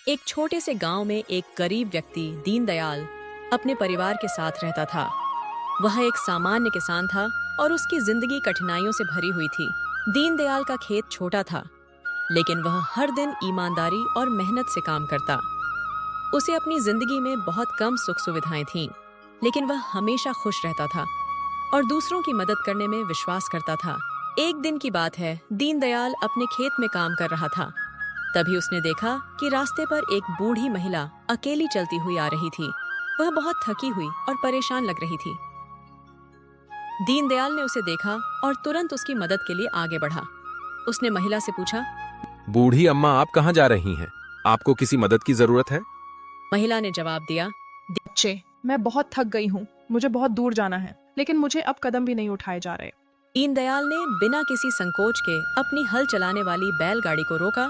एक छोटे से गांव में एक गरीब व्यक्ति दीनदयाल अपने परिवार के साथ रहता था। वह एक सामान्य किसान था और उसकी जिंदगी कठिनाइयों से भरी हुई थी। दीनदयाल का खेत छोटा था, लेकिन वह हर दिन ईमानदारी और मेहनत से काम करता। उसे अपनी जिंदगी में बहुत कम सुख सुविधाएं थीं, लेकिन वह हमेशा खुश रहता था और दूसरों की मदद करने में विश्वास करता था। एक दिन की बात है, दीनदयाल अपने खेत में काम कर रहा था। तभी उसने देखा कि रास्ते पर एक बूढ़ी महिला अकेली चलती हुई आ रही थी। वह बहुत थकी हुई और परेशान लग रही थी। दीनदयाल ने उसे देखा और तुरंत उसकी मदद के लिए आगे बढ़ा। उसने महिला से पूछा, बूढ़ी अम्मा, आप कहाँ जा रही हैं? आपको किसी मदद की जरूरत है? महिला ने जवाब दिया, बच्चे, मैं बहुत थक गई हूँ। मुझे बहुत दूर जाना है, लेकिन मुझे अब कदम भी नहीं उठाए जा रहे। दीनदयाल ने बिना किसी संकोच के अपनी हल चलाने वाली बैलगाड़ी को रोका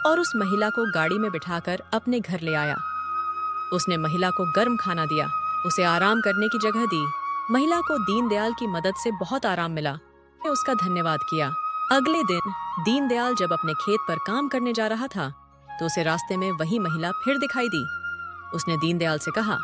और उस महिला को गाड़ी में बिठाकर अपने घर ले आया। उसने महिला को गर्म खाना दिया, उसे आराम करने की जगह दी। महिला को दीनदयाल की मदद से बहुत आराम मिला। उसने उसका धन्यवाद किया। अगले दिन दीनदयाल जब अपने खेत पर काम करने जा रहा था, तो उसे रास्ते में वही महिला फिर दिखाई दी। उसने दीनदयाल से कहा,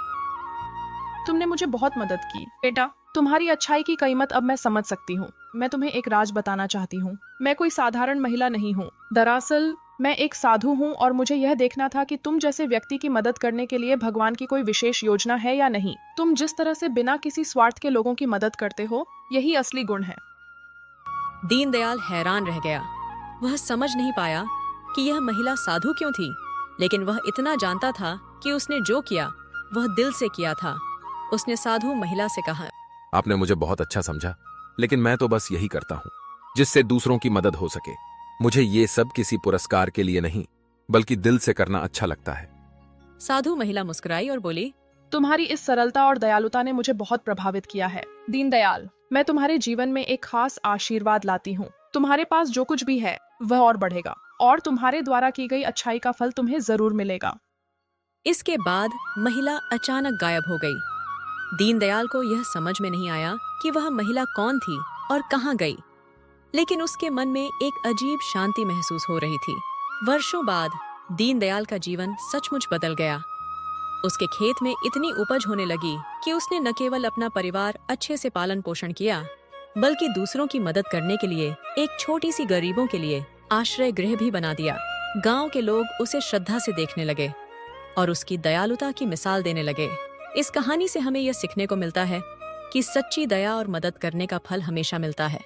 तुमने मुझे बहुत मदद की बेटा। तुम्हारी अच्छाई की कीमत अब मैं समझ सकती हूँ। मैं तुम्हें एक राज बताना चाहती हूँ। मैं कोई साधारण महिला नहीं हूँ। दरअसल मैं एक साधु हूँ और मुझे यह देखना था कि तुम जैसे व्यक्ति की मदद करने के लिए भगवान की कोई विशेष योजना है या नहीं। तुम जिस तरह से बिना किसी स्वार्थ के लोगों की मदद करते हो, यही असली गुण है। दीनदयाल हैरान रह गया। वह समझ नहीं पाया कि यह महिला साधु क्यों थी, लेकिन वह इतना जानता था कि उसने जो किया वह दिल से किया था। उसने साधु महिला से कहा, आपने मुझे बहुत अच्छा समझा, लेकिन मैं तो बस यही करता हूँ जिससे दूसरों की मदद हो सके। मुझे ये सब किसी पुरस्कार के लिए नहीं, बल्कि दिल से करना अच्छा लगता है। साधु महिला मुस्कुराई और बोली, तुम्हारी इस सरलता और दयालुता ने मुझे बहुत प्रभावित किया है। दीनदयाल, मैं तुम्हारे जीवन में एक खास आशीर्वाद लाती हूँ। तुम्हारे पास जो कुछ भी है वह और बढ़ेगा, और तुम्हारे द्वारा की गई अच्छाई का फल तुम्हें जरूर मिलेगा। इसके बाद महिला अचानक गायब हो गई। दीनदयाल को यह समझ में नहीं आया कि वह महिला कौन थी और कहाँ गई, लेकिन उसके मन में एक अजीब शांति महसूस हो रही थी। वर्षों बाद दीनदयाल का जीवन सचमुच बदल गया। उसके खेत में इतनी उपज होने लगी कि उसने न केवल अपना परिवार अच्छे से पालन पोषण किया, बल्कि दूसरों की मदद करने के लिए एक छोटी सी गरीबों के लिए आश्रय गृह भी बना दिया। गांव के लोग उसे श्रद्धा से देखने लगे और उसकी दयालुता की मिसाल देने लगे। इस कहानी से हमें यह सीखने को मिलता है कि सच्ची दया और मदद करने का फल हमेशा मिलता है।